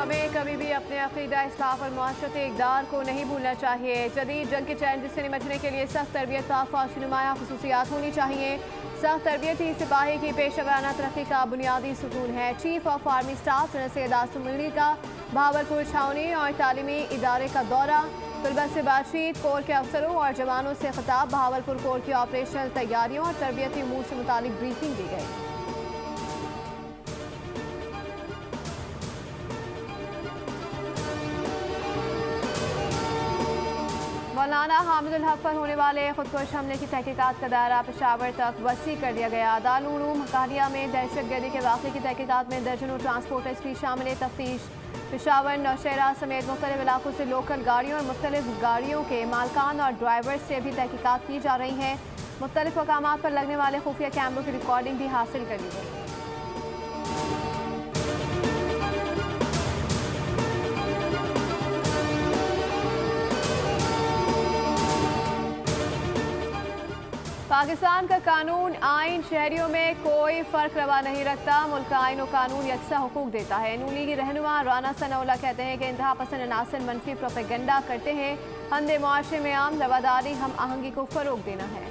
हमें कभी भी अपने अकीदा, इस्लाह और मुआशरती इक़दार को नहीं भूलना चाहिए। जदीद जंग के चैलेंज से निपटने के लिए सख्त तरबियत का फाश नुमाया खसूसियात होनी चाहिए। सख्त तरबियत ही सिपाही की पेशेवराना तरक्की का बुनियादी सुकून है। Chief of army staff general Syed Asim Munir का भावलपुर छावनी और तालीमी इदारे का दौरा, तलबा से बातचीत, कोर के अफसरों और जवानों से खिताब। भावलपुर कोर की ऑपरेशनल तैयारियों और तरबियती उमूर से मुतालिक ब्रीफिंग दी गई। मौलाना हामिदुल हक पर होने वाले खुदकुश हमले की तहकीकात का दायरा पेशावर तक वसी कर दिया गया। दारुल उलूम हकारिया में दहशतगर्दी के वाक़े की तहकीकात में दर्जनों ट्रांसपोर्टर्स भी शामिल तफ्तीश। पेशावर, नौशहरा समेत मुख्तलिफ इलाकों से लोकल गाड़ियों और मुख्तलिफ गाड़ियों के मालकान और ड्राइवर्स से भी तहकीकात की जा रही हैं। मुख्तलिफ मकामात पर लगने वाले खुफिया कैमरों की रिकॉर्डिंग भी हासिल कर ली गई। पाकिस्तान का कानून आइन शहरियों में कोई फ़र्क रवा नहीं रखता। मुल्क का आइन और कानून यकसा हुकूक देता है। नून लीगी रहनुमा राना सनाउल्लाह कहते हैं कि इंतहा पसंद अनासर मनफी प्रोपेगेंडा करते हैं। हंदे मुआशरे में आम रवादारी हम आहंगी को फ़रोग देना है।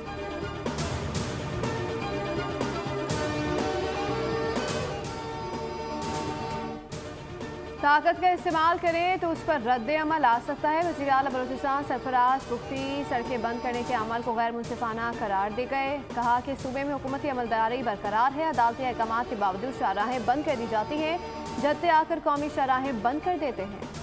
ताकत का इस्तेमाल करें तो उस पर रद्द अमल आ सकता है। वज़ीर आला बलूचिस्तान सरफराज मुफ्ती सड़कें बंद करने के अमल को गैर मुनसिफाना करार दे गए। कहा कि सूबे में हुकूमती अमलदारी बरकरार है। अदालती अहकाम के बावजूद शाहराहें बंद कर दी जाती हैं। जत्ते आकर कौमी शाहराहें बंद कर देते हैं।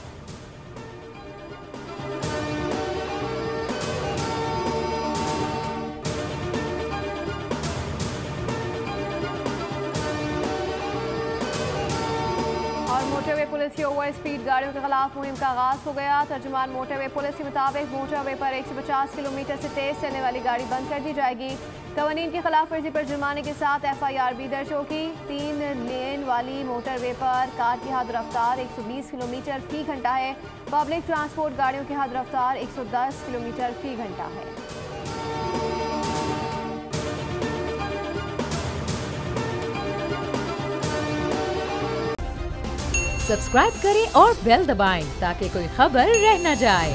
मोटरवे पुलिस की ओवर स्पीड गाड़ियों के खिलाफ मुहिम का आगाज हो गया। तर्जुमान मोटरवे पुलिस के मुताबिक मोटरवे पर 150 किलोमीटर से तेज चलने वाली गाड़ी बंद कर दी जाएगी। कवानीन की खिलाफ वर्जी पर जुर्माने के साथ FIR भी दर्ज होगी। 3 लेन वाली मोटरवे पर कार की हद रफ्तार 120 किलोमीटर फी घंटा है। पब्लिक ट्रांसपोर्ट गाड़ियों की हद रफ्तार 110 किलोमीटर फी घंटा है। सब्सक्राइब करें और बेल दबाएं ताकि कोई खबर रह न जाए।